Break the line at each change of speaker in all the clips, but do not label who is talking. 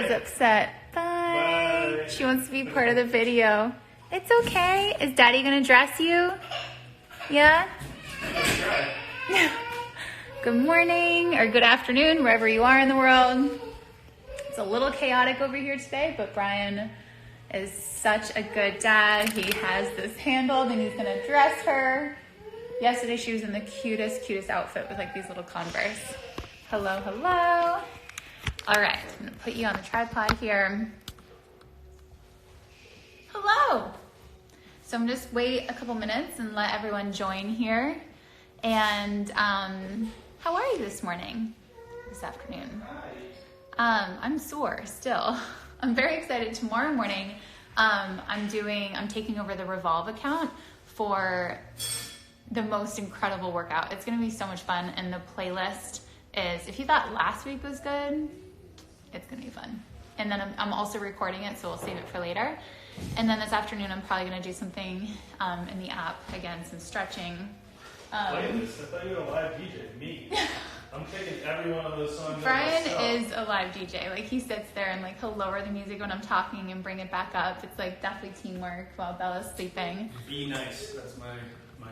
is upset. Bye. She wants to be part of the video. It's okay. Is Daddy gonna dress you? Yeah? Good morning or good afternoon, wherever you are in the world. It's a little chaotic over here today, but Brian is such a good dad. He has this handled and he's gonna dress her. Yesterday she was in the cutest outfit with like these little Converse. Hello, hello. All right, I'm gonna put you on the tripod here. Hello. So I'm just wait a couple minutes and let everyone join here. And how are you this morning, this afternoon? I'm sore still. I'm very excited. Tomorrow morning, I'm taking over the Revolve account for the most incredible workout. It's gonna be so much fun, and the playlist is, if you thought last week was good, it's gonna be fun. And then I'm also recording it, so we'll save it for later. And then this afternoon, I'm probably gonna do something in the app, again, some stretching.
Playlist? I thought you were a live DJ. Me. I'm taking every one of those songs.
Brian is a live DJ. Like, he sits there and like he'll lower the music when I'm talking and bring it back up. It's like definitely teamwork while Bella's sleeping.
Be nice. That's my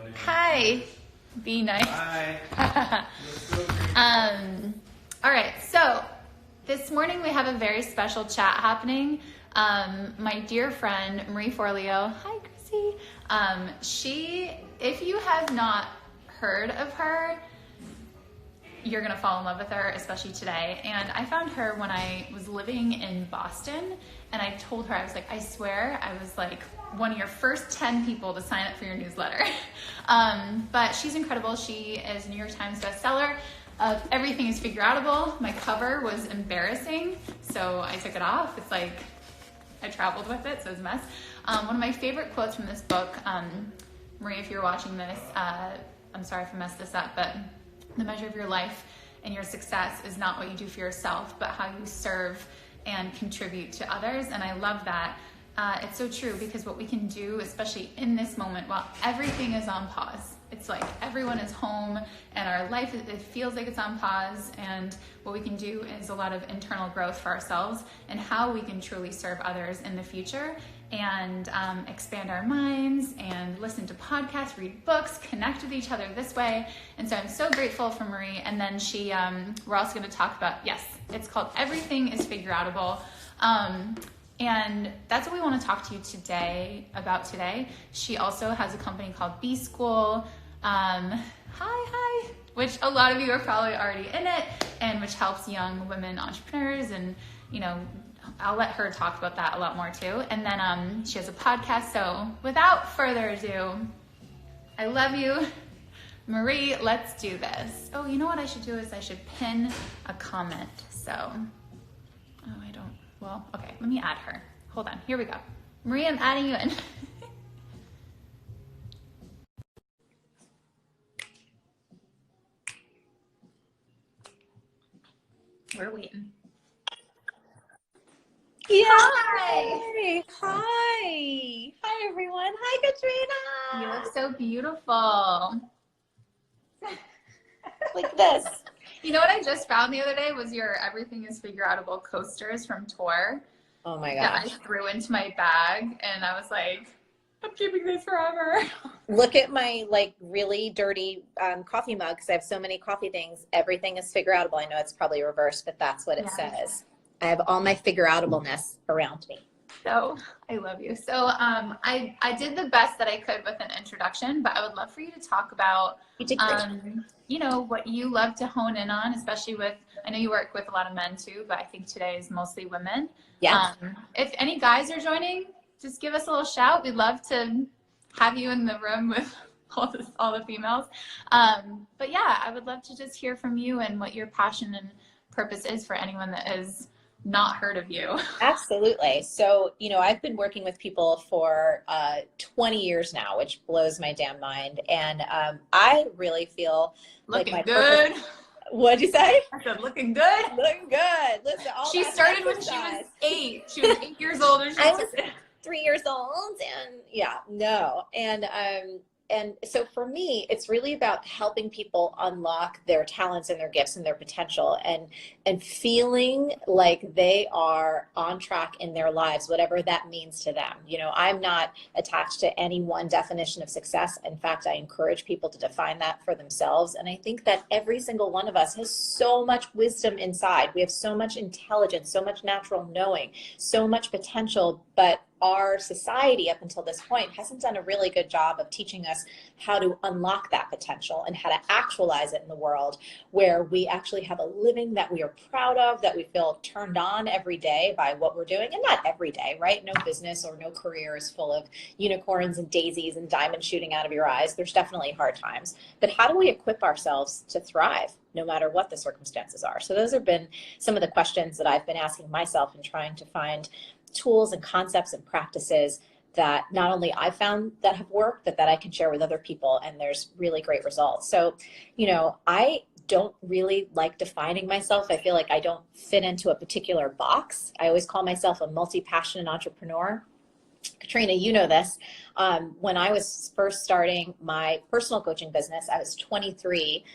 name.
Hi. Be nice.
Hi.
All right. So this morning we have a very special chat happening. My dear friend Marie Forleo. Hi, Chrissy. She, if you have not heard of her, you're gonna fall in love with her, especially today. And I found her when I was living in Boston, and I told her, I was like, I swear I was like one of your first 10 people to sign up for your newsletter. But she's incredible. She is a New York Times bestseller of Everything is Figureoutable. My cover was embarrassing, so I took it off. It's like, I traveled with it, so it's a mess. One of my favorite quotes from this book, Marie, if you're watching this, I'm sorry if I messed this up, but the measure of your life and your success is not what you do for yourself, but how you serve and contribute to others. And I love that. It's so true, because what we can do, especially in this moment, while everything is on pause, it's like everyone is home and our life, it feels like it's on pause. And what we can do is a lot of internal growth for ourselves and how we can truly serve others in the future, and expand our minds and listen to podcasts, read books, connect with each other this way. And so I'm so grateful for Marie. And then she, we're also going to talk about, yes, it's called Everything is Figureoutable. And that's what we want to talk to you today about today. She also has a company called BSchool. Hi, which a lot of you are probably already in it, and which helps young women entrepreneurs. And, you know, I'll let her talk about that a lot more too. And then she has a podcast. So without further ado, I love you, Marie. Let's do this. Oh, you know what I should do is I should pin a comment. So, oh, I don't, well, okay, let me add her. Hold on, here we go. Marie, I'm adding you in. We're waiting.
Yeah.
Hi.
Hi. Hi, everyone. Hi, Katrina.
You look so beautiful.
Like this.
You know what I just found the other day was your Everything is Figureoutable coasters from tour.
Oh my
That
gosh.
I threw into my bag, and I was like, I'm keeping these forever.
Look at my like really dirty coffee mug, because I have so many coffee things. Everything is Figureoutable. I know it's probably reversed, but that's what it says. I have all my Figureoutableness around me.
So I love you. So I did the best that I could with an introduction, but I would love for you to talk about,
You did great.
you know, what you love to hone in on, especially with, I know you work with a lot of men too, but I think today is mostly women.
Yeah.
If any guys are joining, just give us a little shout. We'd love to have you in the room with all the females. But yeah, I would love to just hear from you and what your passion and purpose is for anyone that has not heard of you.
Absolutely. So, you know, I've been working with people for 20 years now, which blows my damn mind. And I really feel
Looking
like my
good.
purpose. What'd you say?
I said, looking good.
Looking good. Listen, all
She
that
started when she
exercise.
was 8. She was 8 years old. And she
I was 3 years old, and yeah, no. And and so for me, it's really about helping people unlock their talents and their gifts and their potential, and feeling like they are on track in their lives, whatever that means to them. You know, I'm not attached to any one definition of success. In fact, I encourage people to define that for themselves. And I think that every single one of us has so much wisdom inside. We have so much intelligence, so much natural knowing, so much potential, but our society up until this point hasn't done a really good job of teaching us how to unlock that potential and how to actualize it in the world, where we actually have a living that we are proud of, that we feel turned on every day by what we're doing. And not every day, right? No business or no career is full of unicorns and daisies and diamonds shooting out of your eyes. There's definitely hard times. But how do we equip ourselves to thrive no matter what the circumstances are? So those have been some of the questions that I've been asking myself and trying to find tools and concepts and practices that not only I found that have worked, but that I can share with other people, and there's really great results. So, you know, I don't really like defining myself. I feel like I don't fit into a particular box. I always call myself a multi-passionate entrepreneur. Katrina, you know this. When I was first starting my personal coaching business, I was 23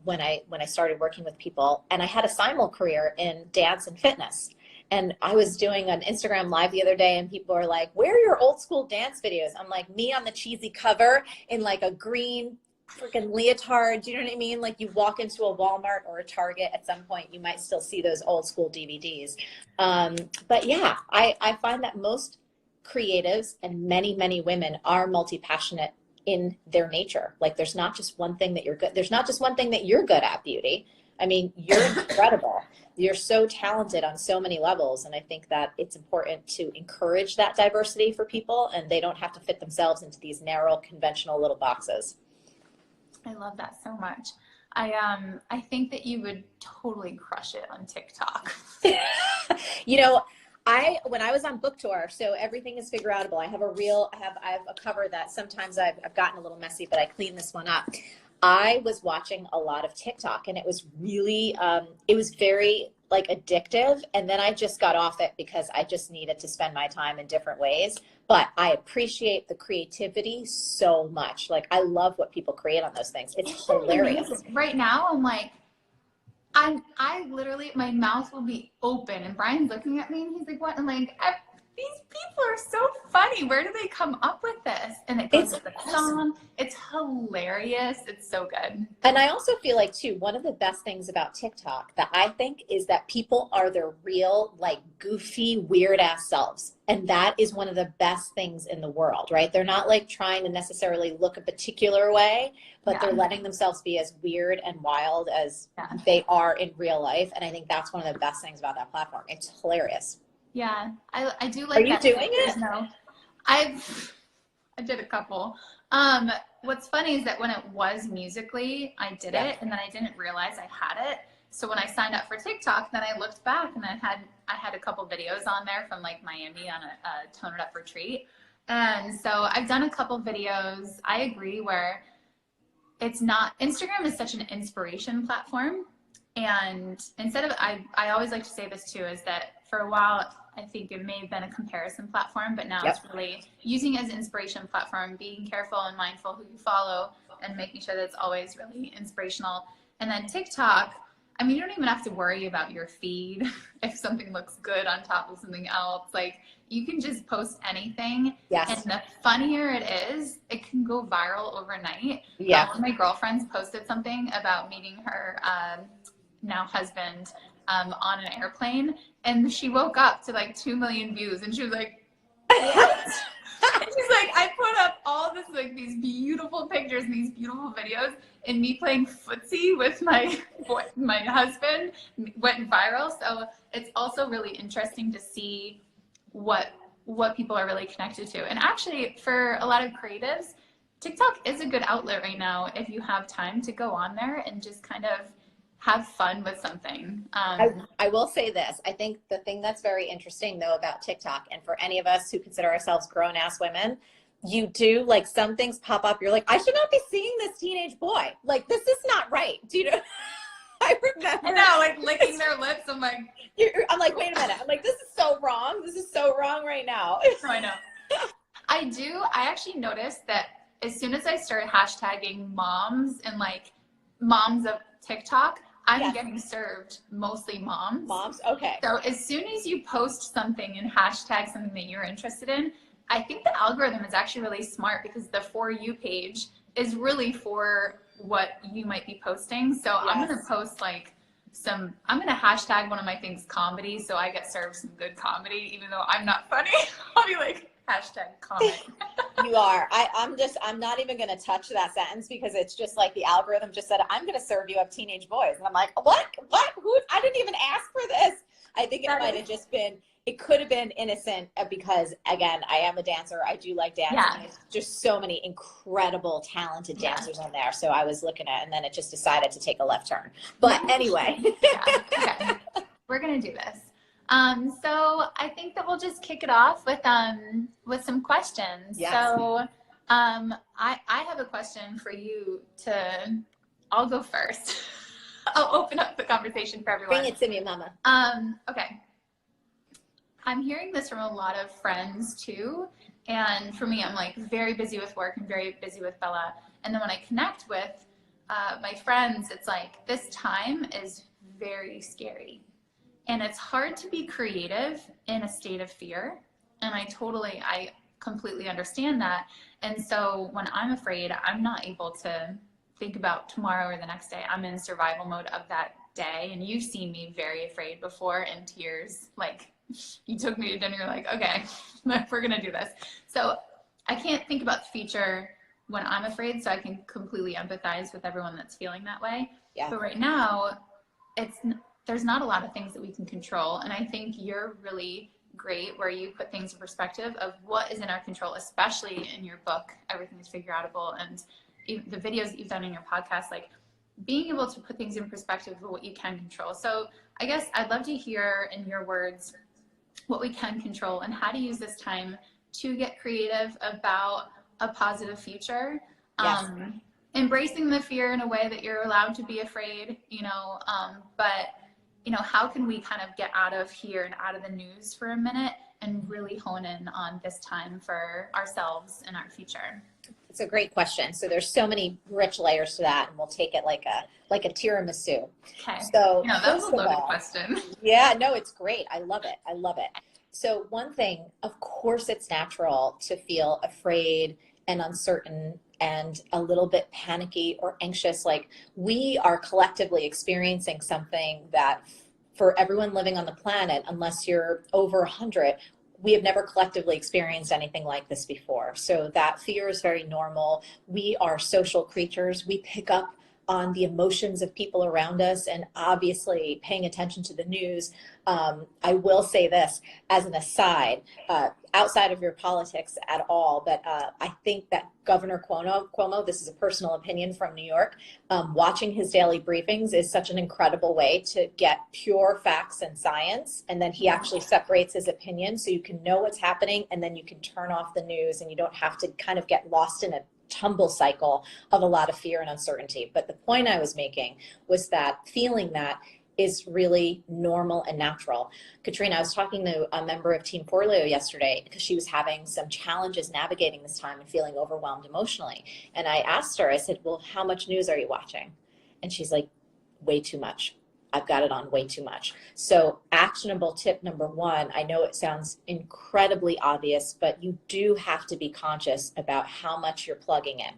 when I started working with people, and I had a simul career in dance and fitness. And I was doing an Instagram live the other day, and people are like, where are your old school dance videos? I'm like, me on the cheesy cover in like a green freaking leotard. Do you know what I mean? Like, you walk into a Walmart or a Target at some point, you might still see those old school DVDs. But yeah, I find that most creatives and many, many women are multi-passionate in their nature. Like, there's not just one thing that you're good. There's not just one thing that you're good at, Beauty. I mean, you're incredible. You're so talented on so many levels. And I think that it's important to encourage that diversity for people, and they don't have to fit themselves into these narrow, conventional little boxes.
I love that so much. I think that you would totally crush it on TikTok.
You know, when I was on book tour, so everything is Figureoutable. I have a cover that sometimes I've gotten a little messy, but I cleaned this one up. I was watching a lot of TikTok, and it was really, it was very like addictive. And then I just got off it because I just needed to spend my time in different ways. But I appreciate the creativity so much. Like, I love what people create on those things. It's hilarious.
Amazing. Right now, I'm like, I literally, my mouth will be open, and Brian's looking at me, and he's like, what? I'm like, these people are so funny. Where do they come up with this? And it goes with the song. It's hilarious. It's so good.
And I also feel like, too, one of the best things about TikTok that I think is that people are their real, like, goofy, weird ass selves. And that is one of the best things in the world, right? They're not like trying to necessarily look a particular way, but they're letting themselves be as weird and wild as they are in real life. And I think that's one of the best things about that platform. It's hilarious.
Yeah, I do like.
Are you doing it?
No, I did a couple. What's funny is that when it was Musically, I did it, and then I didn't realize I had it. So when I signed up for TikTok, then I looked back, and I had a couple videos on there from like Miami on a Tone It Up retreat, and so I've done a couple videos. I agree, where it's not, Instagram is such an inspiration platform, and instead of, I always like to say this too, is that for a while, I think it may have been a comparison platform, but now it's really using it as an inspiration platform, being careful and mindful who you follow, and making sure that it's always really inspirational. And then TikTok, I mean, you don't even have to worry about your feed if something looks good on top of something else. Like, you can just post anything.
Yes.
And the funnier it is, it can go viral overnight.
Yeah.
One of my girlfriends posted something about meeting her now husband on an airplane, and she woke up to like 2 million views, and she was like, what? And she's like, I put up all this, like, these beautiful pictures and these beautiful videos, and me playing footsie with my husband went viral. So it's also really interesting to see what people are really connected to. And actually, for a lot of creatives, TikTok is a good outlet right now if you have time to go on there and just kind of have fun with something.
I will say this. I think the thing that's very interesting, though, about TikTok, and for any of us who consider ourselves grown-ass women, you do, like, some things pop up. You're like, I should not be seeing this teenage boy. Like, this is not right. Do you know? I remember.
I know, like, licking their lips. I'm like,
wait a minute. I'm like, this is so wrong. This is so wrong right now.
I know. I actually noticed that as soon as I start hashtagging moms and like moms of TikTok, I'm getting served mostly moms.
Moms, okay.
So as soon as you post something and hashtag something that you're interested in, I think the algorithm is actually really smart because the For You page is really for what you might be posting. So I'm going to post like I'm going to hashtag one of my things comedy, so I get served some good comedy, even though I'm not funny. I'll be like, hashtag comic.
You are. I'm not even going to touch that sentence because it's just like the algorithm just said, I'm going to serve you up teenage boys. And I'm like, what? Who? I didn't even ask for this. I think it might have just been, it could have been innocent because, again, I am a dancer. I do like dancing.
Yeah.
There's just so many incredible, talented dancers on there. So I was looking at, and then it just decided to take a left turn. But anyway.
Okay. We're going to do this. So I think that we'll just kick it off with some questions.
Yes.
So I have a question for you I'll go first. I'll open up the conversation for everyone.
Bring it to me, mama.
Okay. I'm hearing this from a lot of friends too. And for me, I'm like very busy with work and very busy with Bella. And then when I connect with my friends, it's like this time is very scary. And it's hard to be creative in a state of fear. And I completely understand that. And so when I'm afraid, I'm not able to think about tomorrow or the next day. I'm in survival mode of that day. And you've seen me very afraid before in tears. Like you took me to dinner, you're like, okay, we're going to do this. So I can't think about the future when I'm afraid. So I can completely empathize with everyone that's feeling that way.
Yeah.
But right now, there's not a lot of things that we can control. And I think you're really great where you put things in perspective of what is in our control, especially in your book, Everything is Figureoutable, and the videos that you've done in your podcast, like being able to put things in perspective of what you can control. So I guess I'd love to hear in your words what we can control and how to use this time to get creative about a positive future.
Yes.
Embracing the fear in a way that you're allowed to be afraid, but how can we kind of get out of here and out of the news for a minute and really hone in on this time for ourselves and our future?
It's a great question. So there's so many rich layers to that, and we'll take it like a tiramisu.
Okay.
So
that was a loaded question.
Yeah, no, it's great. I love it. So one thing, of course, it's natural to feel afraid and uncertain and a little bit panicky or anxious. Like we are collectively experiencing something that for everyone living on the planet, unless you're over 100, we have never collectively experienced anything like this before. So that fear is very normal. We are social creatures. We pick up on the emotions of people around us, and obviously paying attention to the news. I will say this as an aside, outside of your politics at all, but I think that Governor Cuomo, this is a personal opinion from New York, watching his daily briefings is such an incredible way to get pure facts and science. And then he actually separates his opinion so you can know what's happening, and then you can turn off the news and you don't have to kind of get lost in a tumble cycle of a lot of fear and uncertainty. But the point I was making was that feeling that is really normal and natural. Katrina, I was talking to a member of Team Forleo yesterday because she was having some challenges navigating this time and feeling overwhelmed emotionally. And I asked her, I said, well, how much news are you watching? And she's like, way too much. I've got it on way too much. So actionable tip number one, I know it sounds incredibly obvious, but you do have to be conscious about how much you're plugging in.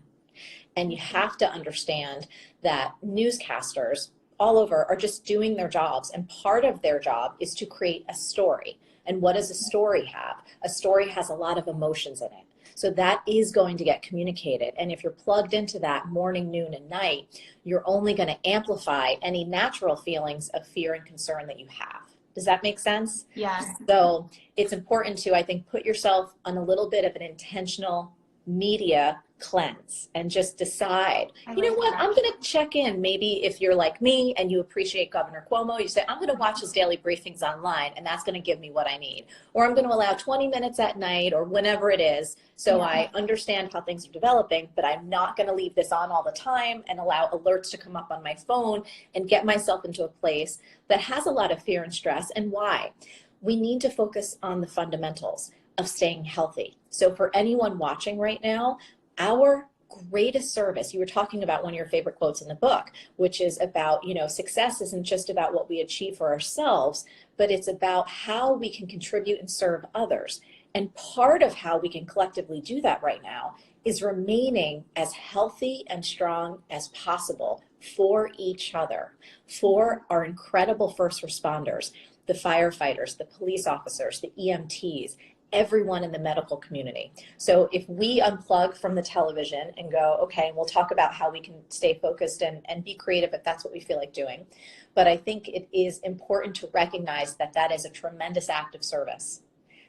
And you have to understand that newscasters all over are just doing their jobs. And part of their job is to create a story. And what does a story have? A story has a lot of emotions in it. So that is going to get communicated. And if you're plugged into that morning, noon, and night, you're only going to amplify any natural feelings of fear and concern that you have. Does that make sense?
Yeah.
So it's important to, I think, put yourself on a little bit of an intentional media cleanse and just decide, you know what, I'm going to check in. Maybe if you're like me and you appreciate Governor Cuomo, you say, I'm going to watch his daily briefings online and that's going to give me what I need. Or I'm going to allow 20 minutes at night or whenever it is. So I understand how things are developing, but I'm not going to leave this on all the time and allow alerts to come up on my phone and get myself into a place that has a lot of fear and stress. And why? We need to focus on the fundamentals of staying healthy. So for anyone watching right now, our greatest service. You were talking about one of your favorite quotes in the book, which is about, success isn't just about what we achieve for ourselves, but it's about how we can contribute and serve others. And part of how we can collectively do that right now is remaining as healthy and strong as possible for each other, for our incredible first responders, the firefighters, the police officers, the EMTs, everyone in the medical community. So if we unplug from the television and go, okay, we'll talk about how we can stay focused and be creative if that's what we feel like doing. But I think it is important to recognize that that is a tremendous act of service.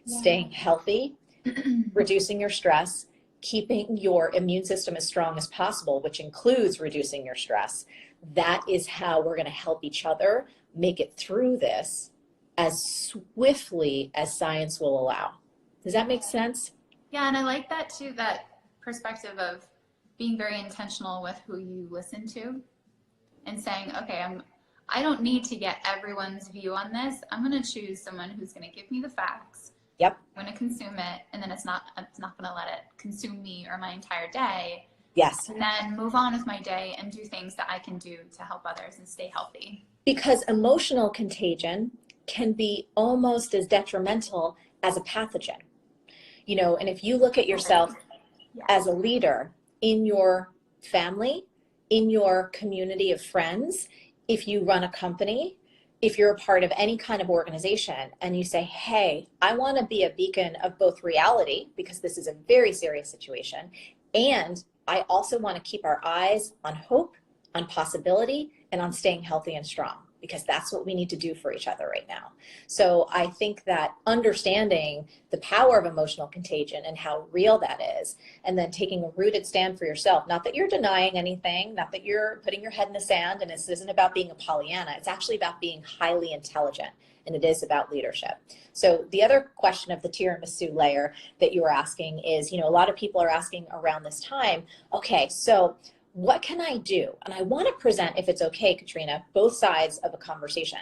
Yeah. Staying healthy, reducing your stress, keeping your immune system as strong as possible, which includes reducing your stress. That is how we're going to help each other make it through this as swiftly as science will allow. Does that make sense?
Yeah, and I like that too, that perspective of being very intentional with who you listen to and saying, okay, I don't need to get everyone's view on this. I'm going to choose someone who's going to give me the facts.
Yep.
I'm going to consume it, and then it's not going to let it consume me or my entire day.
Yes.
And then move on with my day and do things that I can do to help others and stay healthy.
Because emotional contagion can be almost as detrimental as a pathogen. And if you look at yourself as a leader in your family, in your community of friends, if you run a company, if you're a part of any kind of organization and you say, hey, I want to be a beacon of both reality, because this is a very serious situation, and I also want to keep our eyes on hope, on possibility, and on staying healthy and strong, because that's what we need to do for each other right now. So I think that understanding the power of emotional contagion and how real that is, and then taking a rooted stand for yourself, not that you're denying anything, not that you're putting your head in the sand, and this isn't about being a Pollyanna, it's actually about being highly intelligent, and it is about leadership. So the other question of the tiramisu layer that you were asking is, a lot of people are asking around this time, okay, so what can I do? And I want to present, if it's okay, Katrina, both sides of a conversation.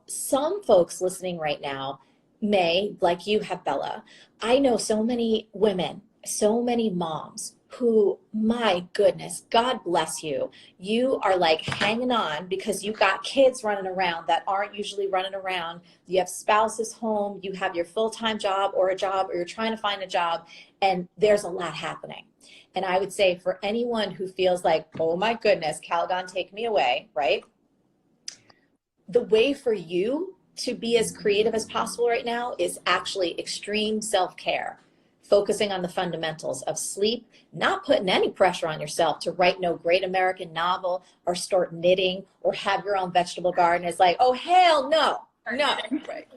Some folks listening right now may, like you have, Bella. I know so many women, so many moms who, my goodness, God bless you. You are like hanging on because you got kids running around that aren't usually running around. You have spouses home, you have your full-time job, or you're trying to find a job, and there's a lot happening. And I would say for anyone who feels like, oh my goodness, Calgon, take me away, right? The way for you to be as creative as possible right now is actually extreme self-care, focusing on the fundamentals of sleep, not putting any pressure on yourself to write no great American novel or start knitting or have your own vegetable garden. It's like, oh, hell no. No,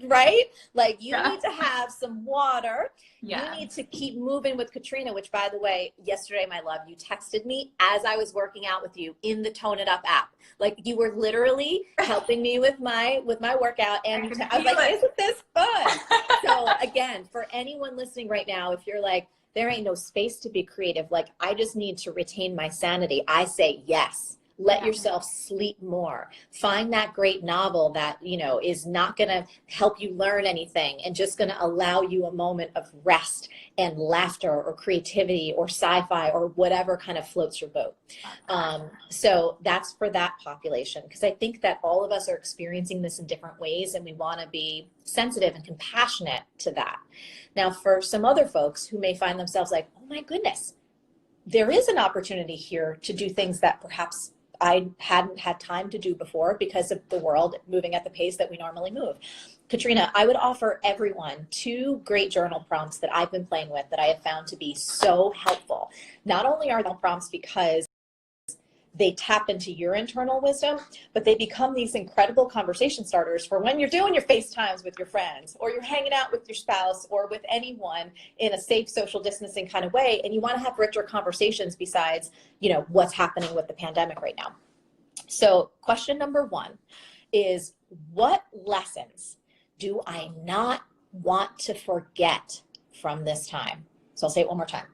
right? Like you need to have some water. Yeah. You need to keep moving with Katrina, which, by the way, yesterday, my love, you texted me as I was working out with you in the Tone It Up app. Like you were literally helping me with my workout, and I was like, isn't this fun? So again, for anyone listening right now, if you're like, there ain't no space to be creative, like I just need to retain my sanity, I say yes. Let yourself sleep more. Find that great novel that, is not going to help you learn anything and just going to allow you a moment of rest and laughter or creativity or sci-fi or whatever kind of floats your boat. So that's for that population, because I think that all of us are experiencing this in different ways, and we want to be sensitive and compassionate to that. Now, for some other folks who may find themselves like, oh my goodness, there is an opportunity here to do things that perhaps I hadn't had time to do before because of the world moving at the pace that we normally move. Katrina, I would offer everyone 2 great journal prompts that I've been playing with that I have found to be so helpful. Not only are they prompts because they tap into your internal wisdom, but they become these incredible conversation starters for when you're doing your FaceTimes with your friends, or you're hanging out with your spouse, or with anyone in a safe social distancing kind of way, and you want to have richer conversations besides, what's happening with the pandemic right now. So question number 1 is, what lessons do I not want to forget from this time? So I'll say it one more time.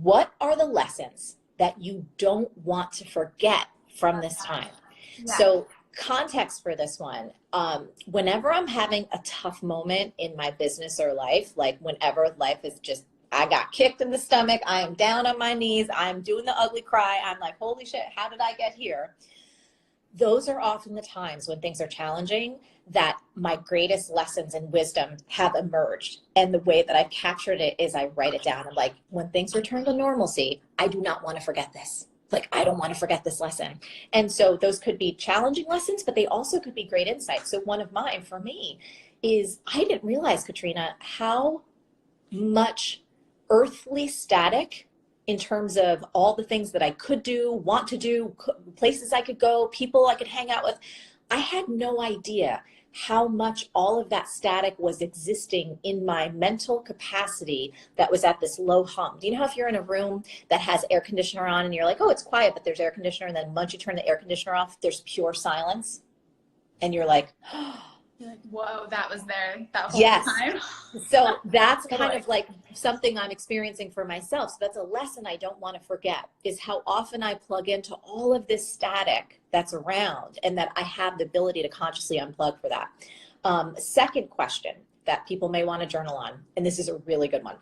What are the lessons that you don't want to forget from this time? Yeah. So context for this one, whenever I'm having a tough moment in my business or life, like whenever life is just I got kicked in the stomach. I am down on my knees. I'm doing the ugly cry. I'm like, holy shit, how did I get here? Those are often the times when things are challenging that my greatest lessons and wisdom have emerged. And the way that I've captured it is I write it down. I'm like, when things return to normalcy, I do not want to forget this. Like, I don't want to forget this lesson. And so those could be challenging lessons, but they also could be great insights. So one of mine for me is I didn't realize, Katrina, how much earthly static in terms of all the things that I could do, want to do, places I could go, people I could hang out with. I had no idea how much all of that static was existing in my mental capacity that was at this low hum. Do you know how if you're in a room that has air conditioner on and you're like, oh, it's quiet, but there's air conditioner, and then once you turn the air conditioner off, there's pure silence, and you're like, oh.
You're like, whoa, that was there that whole
Yes.
time.
So that's kind of like something I'm experiencing for myself. So that's a lesson I don't want to forget, is how often I plug into all of this static that's around, and that I have the ability to consciously unplug for that. Second question that people may want to journal on, and this is a really good one.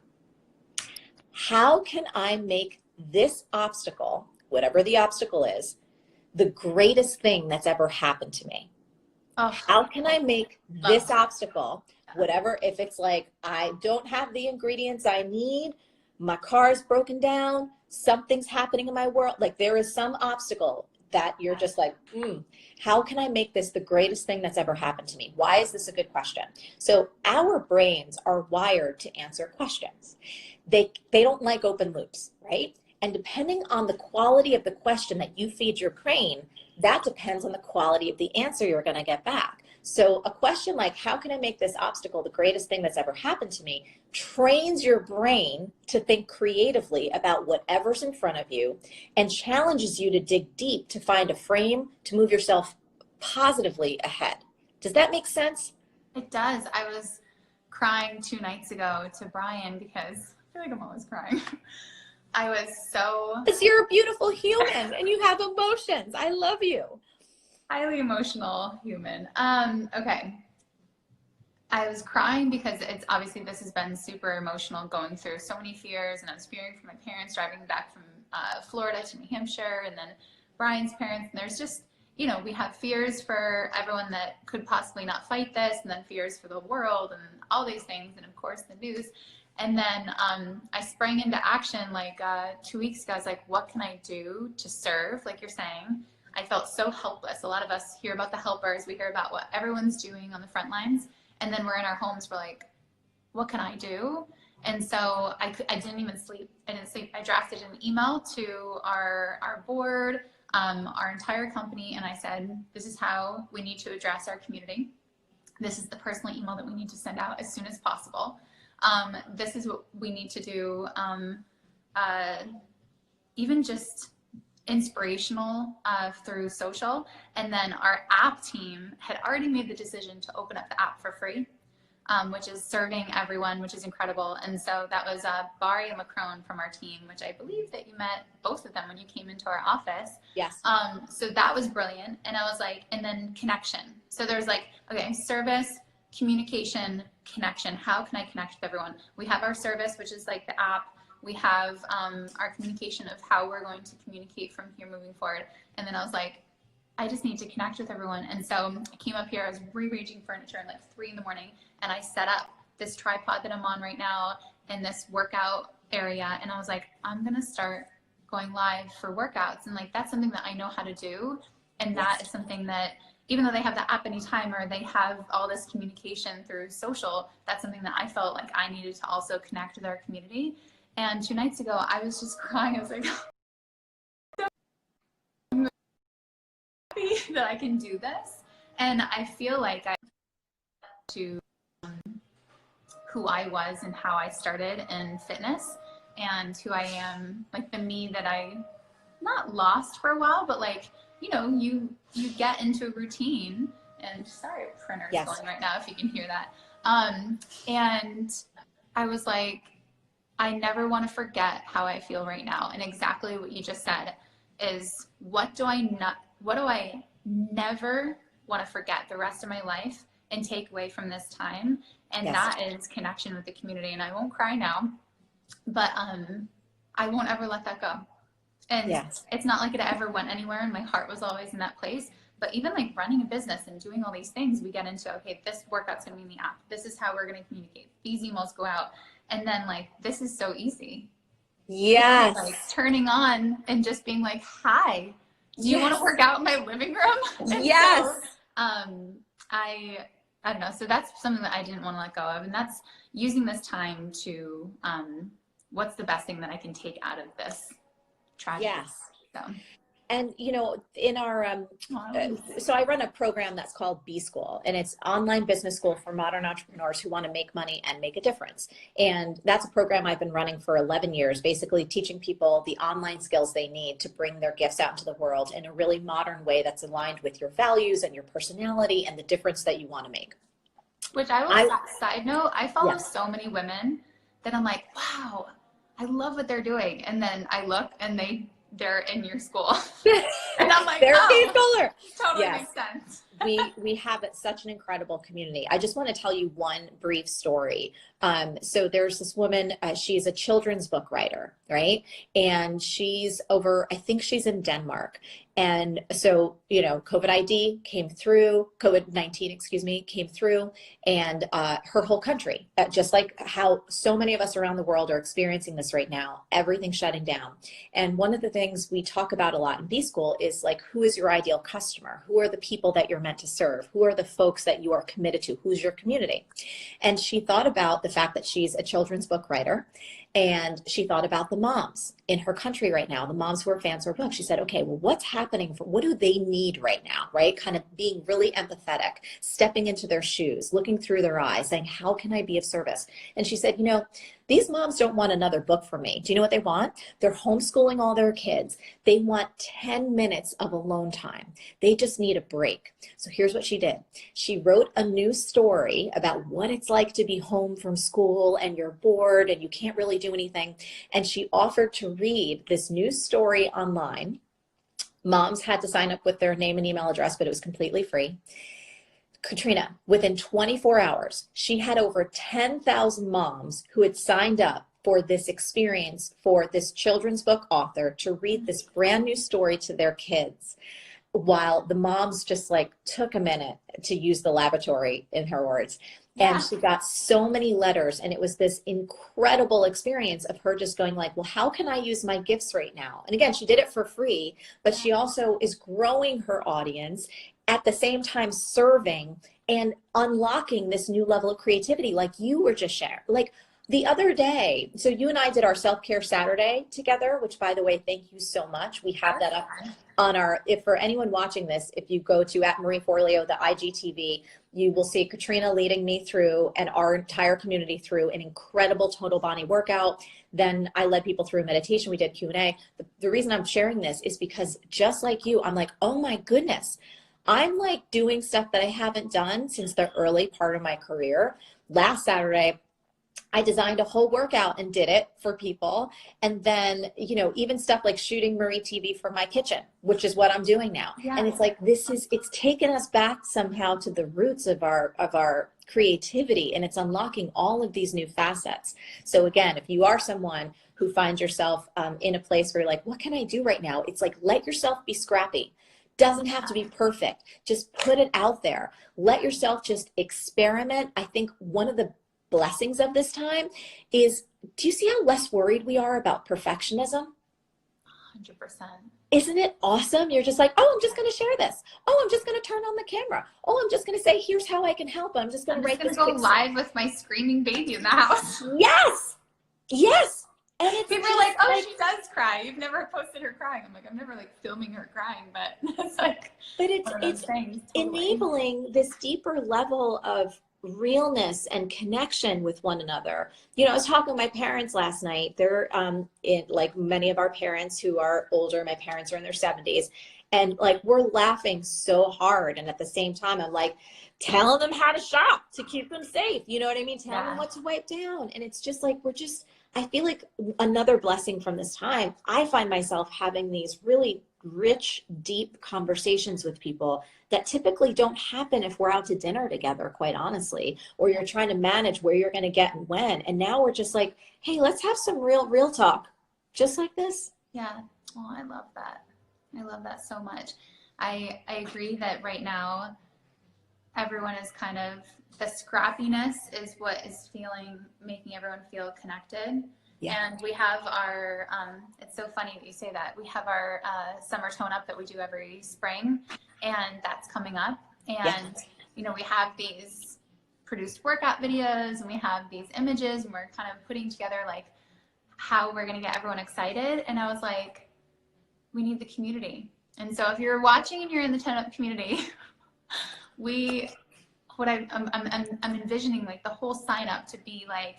How can I make this obstacle, whatever the obstacle is, the greatest thing that's ever happened to me?
Oh,
how can I make this obstacle, whatever, if it's like, I don't have the ingredients I need, my car is broken down, something's happening in my world, like there is some obstacle that you're just like, how can I make this the greatest thing that's ever happened to me? Why is this a good question? So our brains are wired to answer questions. They don't like open loops, right? And depending on the quality of the question that you feed your brain, that depends on the quality of the answer you're going to get back. So a question like, how can I make this obstacle the greatest thing that's ever happened to me, trains your brain to think creatively about whatever's in front of you and challenges you to dig deep to find a frame to move yourself positively ahead. Does that make sense?
It does. I was crying 2 nights ago to Brian because I feel like I'm always crying. I was so...
Because you're a beautiful human and you have emotions. I love you.
Highly emotional human. Okay. I was crying because it's obviously this has been super emotional, going through so many fears, and I was fearing for my parents driving back from Florida to New Hampshire, and then Brian's parents, and there's just, you know, we have fears for everyone that could possibly not fight this, and then fears for the world and all these things, and of course the news. And then I sprang into action like 2 weeks ago. I was like, what can I do to serve? Like you're saying, I felt so helpless. A lot of us hear about the helpers. We hear about what everyone's doing on the front lines. And then we're in our homes. We're like, what can I do? And so I didn't even sleep. I didn't sleep. I drafted an email to our board, our entire company. And I said, this is how we need to address our community. This is the personal email that we need to send out as soon as possible. This is what we need to do, even just inspirational through social. And then our app team had already made the decision to open up the app for free, which is serving everyone, which is incredible. And so that was Bari and Macron from our team, which I believe that you met both of them when you came into our office.
Yes.
So that was brilliant. And I was like, and then connection. So there's like, okay, service, communication, connection. How can I connect with everyone? We have our service, which is like the app. We have our communication of how we're going to communicate from here moving forward. And then I was like, I just need to connect with everyone. And so I came up here, I was rearranging furniture at like 3 in the morning, and I set up this tripod that I'm on right now in this workout area. And I was like, I'm going to start going live for workouts. And like, that's something that I know how to do. And that is something that, even though they have the app anytime, or they have all this communication through social, that's something that I felt like I needed to also connect with our community. And 2 nights ago, I was just crying. I was like, I'm happy that I can do this. And I feel like I to who I was and how I started in fitness, and who I am, like the me that I not lost for a while, but like, you know, you get into a routine. And sorry, printer's going right now if you can hear that. And I was like, I never want to forget how I feel right now. And exactly what you just said is, what do I never want to forget the rest of my life and take away from this time? And that is connection with the community. And I won't cry now, but I won't ever let that go. And
Yes.
it's not like it ever went anywhere, and my heart was always in that place. But even like running a business and doing all these things, we get into, okay, this workout's gonna be in the app. This is how we're gonna communicate. These emails go out. And then like, this is so easy.
Yes.
Like turning on and just being like, hi, do you want to work out in my living room? And
Yes.
So, I don't know. So that's something that I didn't want to let go of. And that's using this time to, what's the best thing that I can take out of this tragedy?
Yes.
So.
And, you know, in our, so I run a program that's called BSchool, and it's online business school for modern entrepreneurs who want to make money and make a difference. And that's a program I've been running for 11 years, basically teaching people the online skills they need to bring their gifts out into the world in a really modern way that's aligned with your values and your personality and the difference that you want to make.
Which I will, side note, I follow so many women that I'm like, wow, I love what they're doing. And then I look and they're in your school. And I'm like,
they're
oh, totally makes sense.
we have such an incredible community. I just want to tell you one brief story. So there's this woman, she's a children's book writer, right? And she's over, I think she's in Denmark. And so, you know, COVID-19 came through, came through, and her whole country, just like how so many of us around the world are experiencing this right now, everything's shutting down. And one of the things we talk about a lot in B-School is like, who is your ideal customer? Who are the people that you're meant to serve? Who are the folks that you are committed to? Who's your community? And she thought about the fact that she's a children's book writer, and she thought about the moms in her country right now, the moms who are fans of her book. She said, okay, well, what's happening what do they need right now, right? Kind of being really empathetic, stepping into their shoes, looking through their eyes, saying, how can I be of service? And she said, you know, these moms don't want another book from me. Do you know what they want? They're homeschooling all their kids. They want 10 minutes of alone time. They just need a break. So here's what she did. She wrote a new story about what it's like to be home from school and you're bored and you can't really do anything. And she offered to read this new story online. Moms had to sign up with their name and email address, but it was completely free. Katrina, within 24 hours, she had over 10,000 moms who had signed up for this experience for this children's book author to read this brand new story to their kids, while the moms just like took a minute to use the laboratory, in her words. And she got so many letters, and it was this incredible experience of her just going like, well, how can I use my gifts right now? And again, she did it for free, but she also is growing her audience at the same time serving and unlocking this new level of creativity like you were just sharing. Like the other day, so you and I did our self-care Saturday together, which by the way, thank you so much. We have that up on our, if for anyone watching this, if you go to @marieforleo, the IGTV, you will see Katrina leading me through and our entire community through an incredible total body workout. Then I led people through meditation. We did Q&A. The reason I'm sharing this is because just like you, I'm like, oh my goodness, I'm like doing stuff that I haven't done since the early part of my career. Last Saturday, I designed a whole workout and did it for people. And then, you know, even stuff like shooting Marie TV from my kitchen, which is what I'm doing now. Yeah. And it's like, it's taken us back somehow to the roots of our creativity, and it's unlocking all of these new facets. So again, if you are someone who finds yourself in a place where you're like, what can I do right now? It's like, let yourself be scrappy. Doesn't have to be perfect. Just put it out there. Let yourself just experiment. I think one of the blessings of this time is, do you see how less worried we are about perfectionism?
100%.
Isn't it awesome? You're just like, oh, I'm just going to share this. Oh, I'm just going to turn on the camera. Oh, I'm just going to say, here's how I can help. I'm just going to write this.
I'm going to go live with my screaming baby in the house.
Yes. Yes. And it's
people are like, oh, she does cry. You've never posted her crying. I'm like, I'm never like filming her crying, but it's like,
but it's enabling this deeper level of realness and connection with one another. You know, I was talking to my parents last night. They're like many of our parents who are older, my parents are in their 70s, and like we're laughing so hard, and at the same time I'm like telling them how to shop to keep them safe, you know what I mean, telling them what to wipe down. And it's just like, I feel like another blessing from this time, I find myself having these really rich, deep conversations with people that typically don't happen if we're out to dinner together, quite honestly, or you're trying to manage where you're going to get and when. And now we're just like, hey, let's have some real talk, just like this.
Yeah. Oh, I love that. I love that so much. I agree that right now everyone is kind of, the scrappiness is what is making everyone feel connected. Yeah. And we have our, it's so funny that you say that. We have our summer tone up that we do every spring, and that's coming up. And, you know, we have these produced workout videos, and we have these images, and we're kind of putting together like how we're going to get everyone excited. And I was like, we need the community. And so if you're watching and you're in the tone up community, I'm envisioning like the whole sign up to be like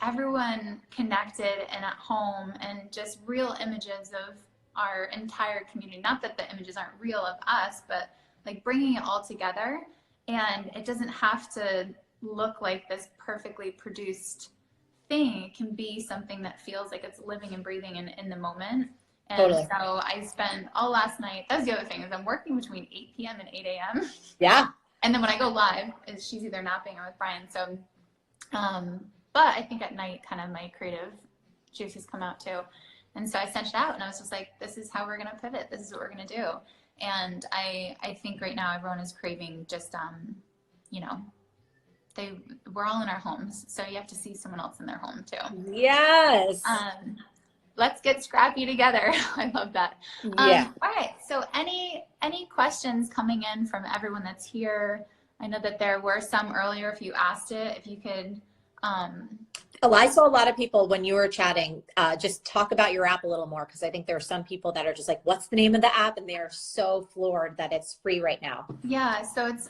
everyone connected and at home, and just real images of our entire community. Not that the images aren't real of us, but like bringing it all together. And it doesn't have to look like this perfectly produced thing. It can be something that feels like it's living and breathing in the moment. And totally. So I spent all last night, that's the other thing, is I'm working between 8 p.m. and 8 a.m.
Yeah.
And then when I go live, she's either napping or with Brian. So, but I think at night kind of my creative juices come out too. And so I sent it out and I was just like, this is how we're going to pivot. This is what we're going to do. And I think right now everyone is craving just, you know, we're all in our homes. So you have to see someone else in their home too.
Yes.
Let's get scrappy together. I love that.
Yeah.
All right. So any questions coming in from everyone that's here? I know that there were some earlier. If you asked it, if you could.
Oh, I saw a lot of people when you were chatting, just talk about your app a little more, because I think there are some people that are just like, what's the name of the app? And they are so floored that it's free right now.
Yeah. So it's,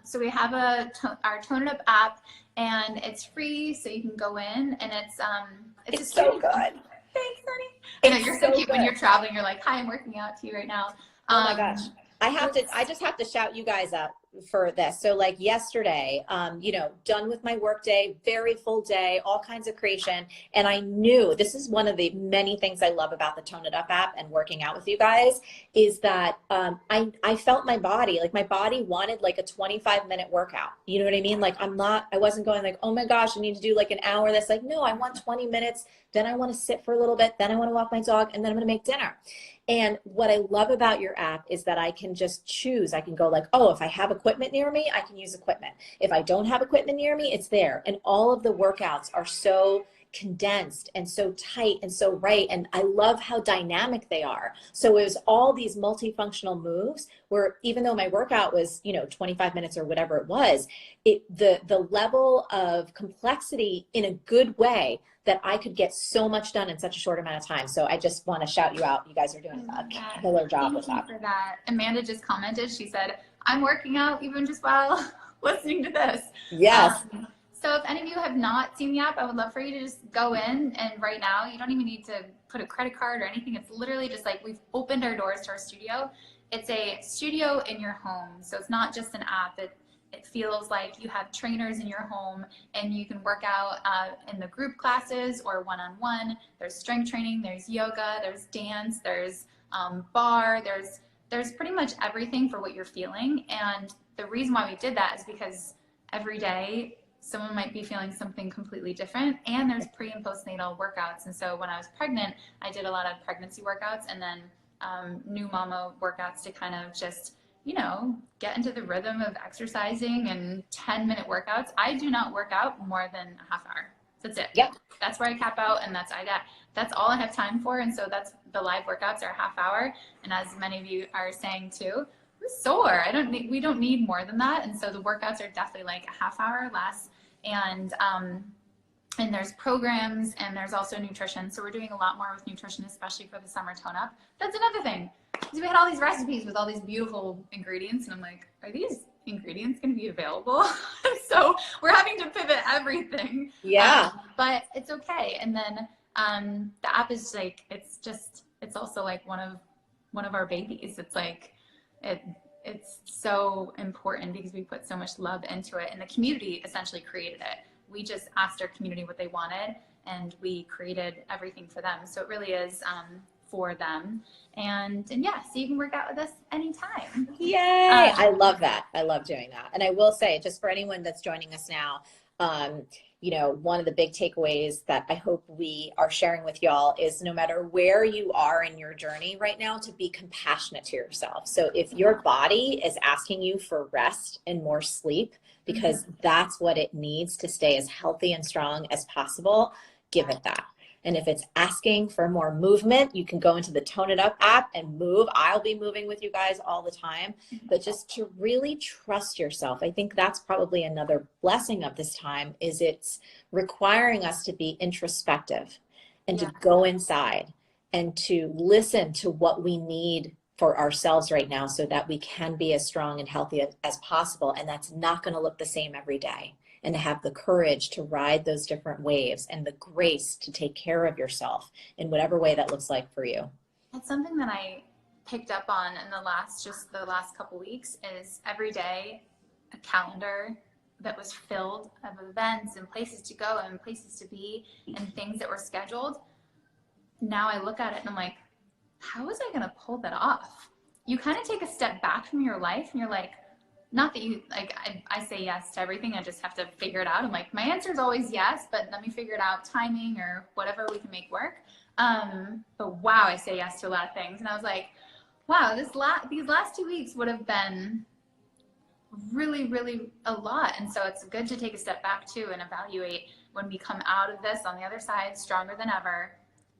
so we have our Tone It Up app, and it's free. So you can go in, and it's
so good.
Thanks, honey. I know you're so cute when you're traveling. You're like, hi, I'm working out to you right now.
Oh my gosh. I just have to shout you guys up for this. So like yesterday, you know, done with my work day, very full day, all kinds of creation. And I knew this is one of the many things I love about the Tone It Up app and working out with you guys is that I felt my body wanted like a 25-minute workout. You know what I mean? Like I wasn't going like, oh my gosh, I need to do like an hour. That's like, no, I want 20 minutes. Then I want to sit for a little bit. Then I want to walk my dog, and then I'm going to make dinner. And what I love about your app is that I can just choose. I can go like, oh, if I have equipment near me, I can use equipment. If I don't have equipment near me, it's there. And all of the workouts are so condensed and so tight and so right. And I love how dynamic they are. So it was all these multifunctional moves where even though my workout was, you know, 25 minutes or whatever it was, the level of complexity in a good way that I could get so much done in such a short amount of time. So I just want to shout you out. You guys are doing a killer job with that.
Thank you for that. Amanda just commented. She said, I'm working out even just while listening to this.
Yes.
So if any of you have not seen the app, I would love for you to just go in, and right now you don't even need to put a credit card or anything. It's literally just like we've opened our doors to our studio. It's a studio in your home. So it's not just an app. It feels like you have trainers in your home, and you can work out in the group classes or one-on-one. There's strength training, there's yoga, there's dance, there's bar, there's pretty much everything for what you're feeling. And the reason why we did that is because every day someone might be feeling something completely different, and there's pre and postnatal workouts. And so when I was pregnant, I did a lot of pregnancy workouts, and then new mama workouts to kind of just, you know, get into the rhythm of exercising, and 10-minute workouts. I do not work out more than a half hour. That's it. Yep. That's where I cap out, and that's all I have time for. And so that's the live workouts are a half hour. And as many of you are saying too, I'm sore. We don't need more than that. And so the workouts are definitely like a half hour less. And there's programs, and there's also nutrition. So we're doing a lot more with nutrition, especially for the summer tone up. That's another thing. Because we had all these recipes with all these beautiful ingredients, and I'm like, are these ingredients going to be available? So we're having to pivot everything.
Yeah.
But it's okay. And then the app is like, it's also like one of our babies. It's like, it's so important because we put so much love into it, and the community essentially created it. We just asked our community what they wanted, and we created everything for them. So it really is for them. And yeah, so you can work out with us anytime.
Yay! I love that. I love doing that. And I will say, just for anyone that's joining us now, you know, one of the big takeaways that I hope we are sharing with y'all is no matter where you are in your journey right now, to be compassionate to yourself. So if your body is asking you for rest and more sleep, because that's what it needs to stay as healthy and strong as possible, give it that. And if it's asking for more movement, you can go into the Tone It Up app and move. I'll be moving with you guys all the time, but just to really trust yourself. I think that's probably another blessing of this time, is it's requiring us to be introspective and to go inside and to listen to what we need for ourselves right now so that we can be as strong and healthy as possible. And that's not going to look the same every day. And to have the courage to ride those different waves and the grace to take care of yourself in whatever way that looks like for you.
That's something that I picked up on in the last couple weeks, is every day a calendar that was filled of events and places to go and places to be and things that were scheduled. Now I look at it and I'm like, how was I going to pull that off? You kind of take a step back from your life and you're like, not that you, like, I say yes to everything. I just have to figure it out. I'm like, my answer is always yes, but let me figure it out, timing or whatever we can make work. But wow, I say yes to a lot of things. And I was like, wow, these last 2 weeks would have been really, really a lot. And so it's good to take a step back too and evaluate when we come out of this on the other side, stronger than ever,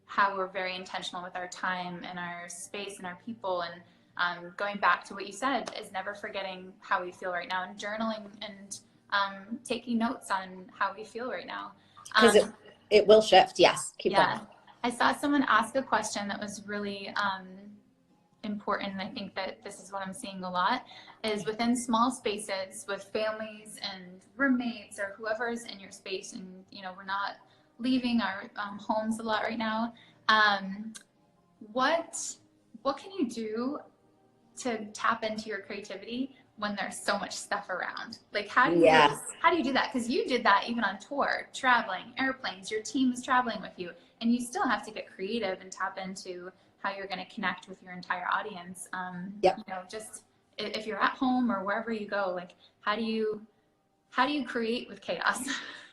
how we're very intentional with our time and our space and our people. And going back to what you said, is never forgetting how we feel right now and journaling and taking notes on how we feel right now.
Because it will shift. Yes. Keep going.
I saw someone ask a question that was really important. And I think that this is what I'm seeing a lot, is within small spaces with families and roommates or whoever's in your space. And, you know, we're not leaving our homes a lot right now. What can you do to tap into your creativity when there's so much stuff around? Like, how do you do that? Because you did that even on tour, traveling, airplanes, your team is traveling with you, and you still have to get creative and tap into how you're going to connect with your entire audience. You know, just if you're at home or wherever you go, like, how do you create with chaos?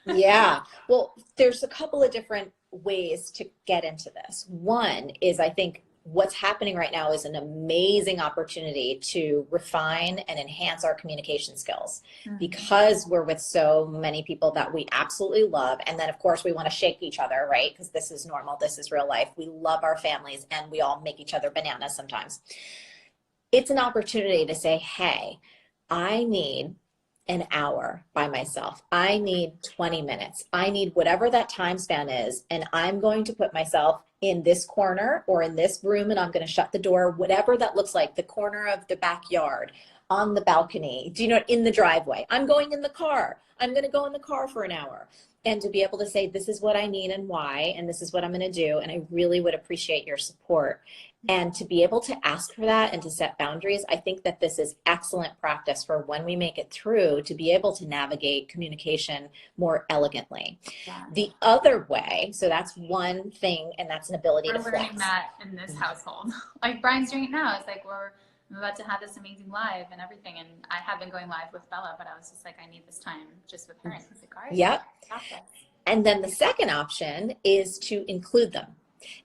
Yeah. Well, there's a couple of different ways to get into this. One is, I think, what's happening right now is an amazing opportunity to refine and enhance our communication skills, because we're with so many people that we absolutely love. And then of course we want to shake each other, right? Because this is normal. This is real life. We love our families and we all make each other bananas sometimes. It's an opportunity to say, hey, I need an hour by myself. I need 20 minutes. I need whatever that time span is. And I'm going to put myself in this corner or in this room, and I'm going to shut the door, whatever that looks like, the corner of the backyard, on the balcony, do you know, in the driveway. I'm going in the car. I'm going to go in the car for an hour. And to be able to say, this is what I need and why, and this is what I'm going to do. And I really would appreciate your support. And to be able to ask for that and to set boundaries, I think that this is excellent practice for when we make it through to be able to navigate communication more elegantly. Yeah. The other way, so that's one thing, and that's an ability to flex.
We're learning that in this household. Like Brian's doing it now. It's like I'm about to have this amazing live and everything. And I have been going live with Bella, but I was just like, I need this time just with her. And I was like, all right.
Yep. And then the second option is to include them,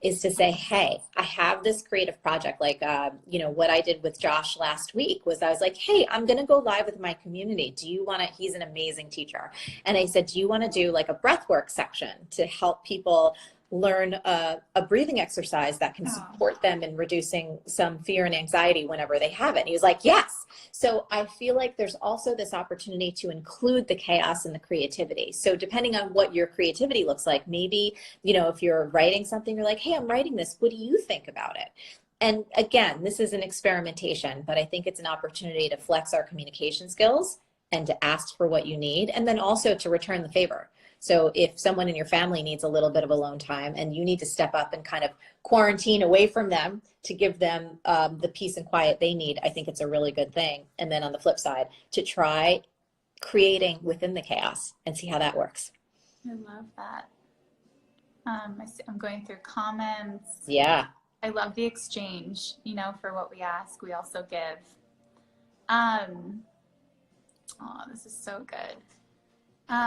is to say, hey, I have this creative project. Like, you know, what I did with Josh last week was I was like, hey, I'm going to go live with my community. Do you want to, he's an amazing teacher. And I said, do you want to do like a breathwork section to help people learn a breathing exercise that can support them in reducing some fear and anxiety whenever they have it? And he was like, yes. So I feel like there's also this opportunity to include the chaos and the creativity. So depending on what your creativity looks like, maybe, you know, if you're writing something, you're like, hey, I'm writing this. What do you think about it? And again, this is an experimentation, but I think it's an opportunity to flex our communication skills and to ask for what you need, and then also to return the favor. So if someone in your family needs a little bit of alone time and you need to step up and kind of quarantine away from them to give them the peace and quiet they need, I think it's a really good thing. And then on the flip side, to try creating within the chaos and see how that works.
I love that. I'm going through comments.
Yeah.
I love the exchange, you know, for what we ask, we also give. Oh, this is so good.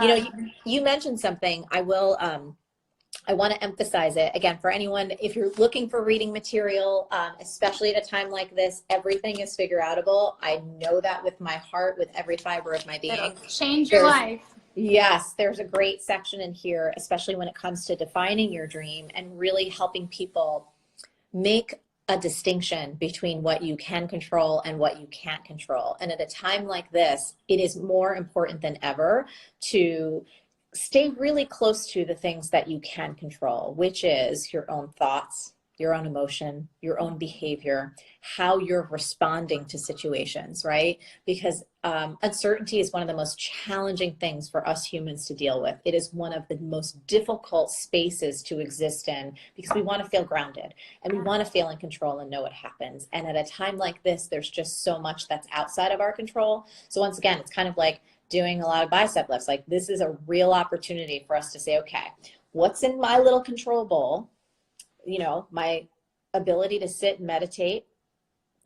You know, you mentioned something. I will, I want to emphasize it again for anyone. If you're looking for reading material, especially at a time like this, everything is figureoutable. I know that with my heart, with every fiber of my being.
It'll change your life.
Yes, there's a great section in here, especially when it comes to defining your dream and really helping people make a distinction between what you can control and what you can't control. And at a time like this, it is more important than ever to stay really close to the things that you can control, which is your own thoughts, your own emotion, your own behavior, how you're responding to situations, right? Because uncertainty is one of the most challenging things for us humans to deal with. It is one of the most difficult spaces to exist in because we want to feel grounded and we want to feel in control and know what happens. And at a time like this, there's just so much that's outside of our control. So once again, it's kind of like doing a lot of bicep lifts. Like this is a real opportunity for us to say, okay, what's in my little control bowl? You know, my ability to sit and meditate,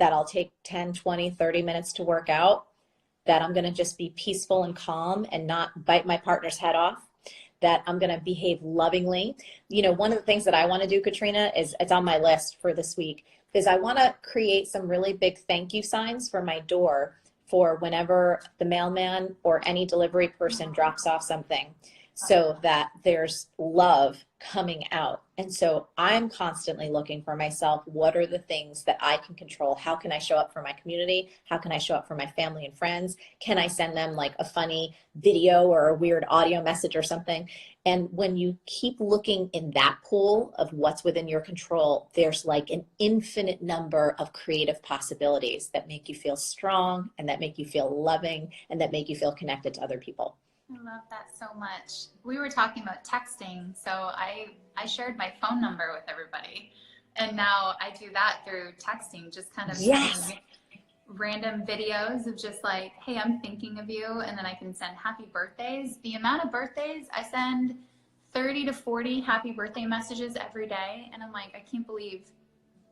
that I'll take 10, 20, 30 minutes to work out, that I'm going to just be peaceful and calm and not bite my partner's head off, that I'm going to behave lovingly. You know, one of the things that I want to do, Katrina, is it's on my list for this week, is I want to create some really big thank you signs for my door for whenever the mailman or any delivery person drops off something, so that there's love coming out. And so I'm constantly looking for myself, what are the things that I can control? How can I show up for my community? How can I show up for my family and friends? Can I send them like a funny video or a weird audio message or something? And when you keep looking in that pool of what's within your control, there's like an infinite number of creative possibilities that make you feel strong and that make you feel loving and that make you feel connected to other people.
I love that so much. We were talking about texting, so I shared my phone number with everybody, and now I do that through texting, just kind of sending random videos of just like, hey, I'm thinking of you, and then I can send happy birthdays. The amount of birthdays I send, 30 to 40 happy birthday messages every day, and I'm like, I can't believe,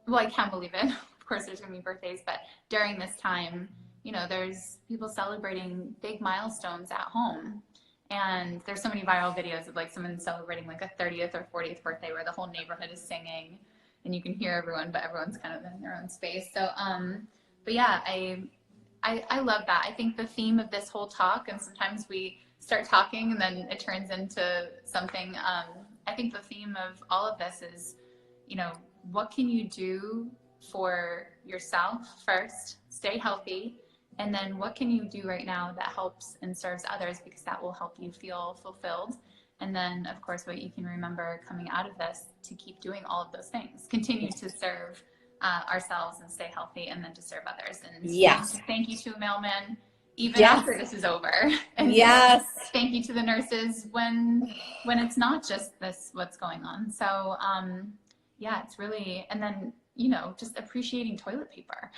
well, I can't believe it. Of course, there's gonna be birthdays, but during this time, you know, there's people celebrating big milestones at home. And there's so many viral videos of like someone celebrating like a 30th or 40th birthday where the whole neighborhood is singing and you can hear everyone, but everyone's kind of in their own space. So, but yeah, I love that. I think the theme of this whole talk, and sometimes we start talking and then it turns into something. I think the theme of all of this is, you know, what can you do for yourself first, stay healthy, and then what can you do right now that helps and serves others, because that will help you feel fulfilled. And then, of course, what you can remember coming out of this to keep doing all of those things, continue to serve ourselves and stay healthy, and then to serve others. And
yes,
thank you to a mailman even after this is over. And
yes,
thank you to the nurses when it's not just this what's going on. So yeah, it's really, and then, you know, just appreciating toilet paper.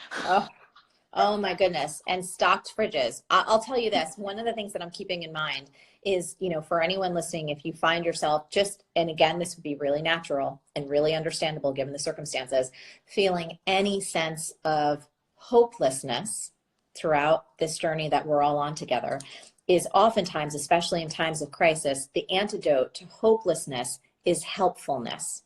Oh my goodness. And stocked fridges. I'll tell you this, one of the things that I'm keeping in mind is, you know, for anyone listening, if you find yourself just, and again, this would be really natural and really understandable given the circumstances, feeling any sense of hopelessness throughout this journey that we're all on together, is oftentimes, especially in times of crisis, the antidote to hopelessness is helpfulness.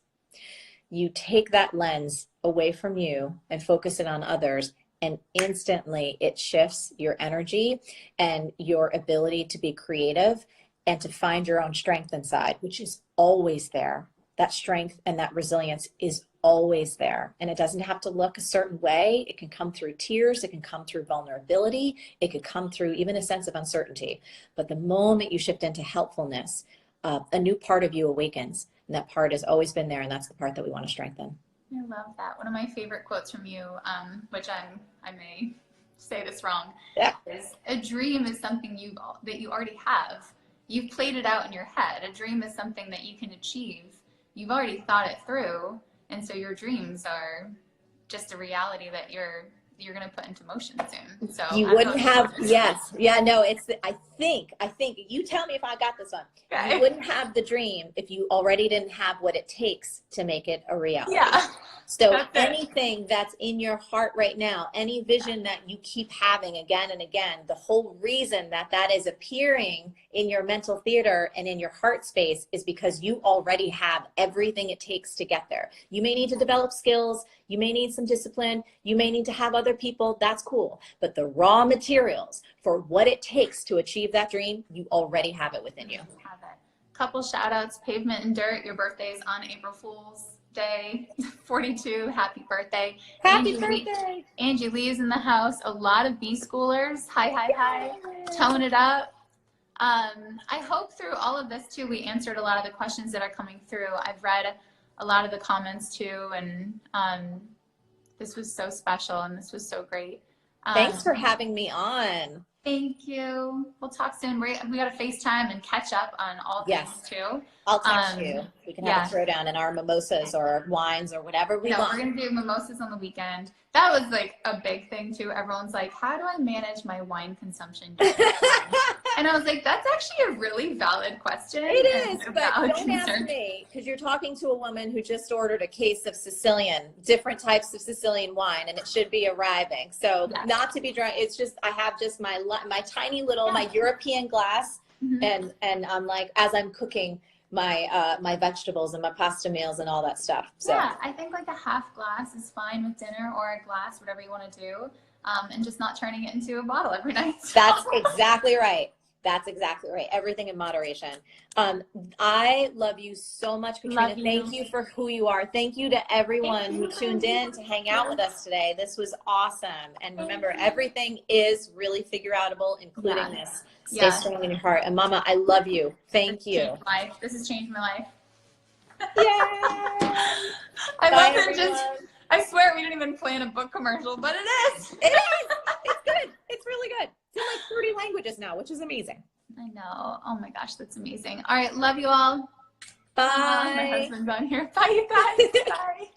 You take that lens away from you and focus it on others, and instantly it shifts your energy and your ability to be creative and to find your own strength inside, which is always there. That strength and that resilience is always there. And it doesn't have to look a certain way. It can come through tears. It can come through vulnerability. It could come through even a sense of uncertainty. But the moment you shift into helpfulness, a new part of you awakens. And that part has always been there. And that's the part that we want to strengthen.
I love that. One of my favorite quotes from you, which I may say this wrong, is a dream is something that you already have. You've played it out in your head. A dream is something that you can achieve. You've already thought it through, and so your dreams are just a reality that you're you're going to put into motion soon. So
you wouldn't have, yes. Yeah, no, I think, you tell me if I got this one.
Okay.
You wouldn't have the dream if you already didn't have what it takes to make it a reality.
Yeah.
So anything that's in your heart right now, any vision that you keep having again and again, the whole reason that that is appearing in your mental theater and in your heart space is because you already have everything it takes to get there. You may need to develop skills. You may need some discipline. You may need to have other people. That's cool. But the raw materials for what it takes to achieve that dream, you already have it within you.
Have it. Couple shout outs, Pavement and Dirt. Your birthday's on April Fool's Day. 42. Happy birthday.
Happy birthday.
Angie Lee is in the house. A lot of B-schoolers. Hi. Tone it up. I hope through all of this too, we answered a lot of the questions that are coming through. I've read a lot of the comments too, and this was so special and this was so great.
Thanks for having me on.
Thank you. We'll talk soon. We got to FaceTime and catch up on all things too.
I'll text you. We can have a throwdown in our mimosas or wines or whatever we want.
We're going to do mimosas on the weekend. That was like a big thing too. Everyone's like, how do I manage my wine consumption? And I was like, that's actually a really valid question.
It is, but don't ask me, because you're talking to a woman who just ordered a case of different types of Sicilian wine, and it should be arriving. So not to be drunk. It's just, I have just my tiny little, my European glass. And I'm like, as I'm cooking my vegetables and my pasta meals and all that stuff. So
yeah, I think like a half glass is fine with dinner, or a glass, whatever you want to do, and just not turning it into a bottle every night. So.
That's exactly right. That's exactly right. Everything in moderation. I love you so much, Katrina. Thank you for who you are. Thank you to everyone who tuned in to hang out with us today. This was awesome. And remember, everything is really figure-outable, including this. Stay strong in your heart. And Mama, I love you. Thank you.
This has changed my life.
Yay!
I swear we didn't even plan a book commercial, but it is.
It is. It's good. It's really good. It's in like 30 languages now, which is amazing.
I know. Oh my gosh, that's amazing. All right. Love you all.
Bye.
My husband's on here. Bye, you guys. Bye.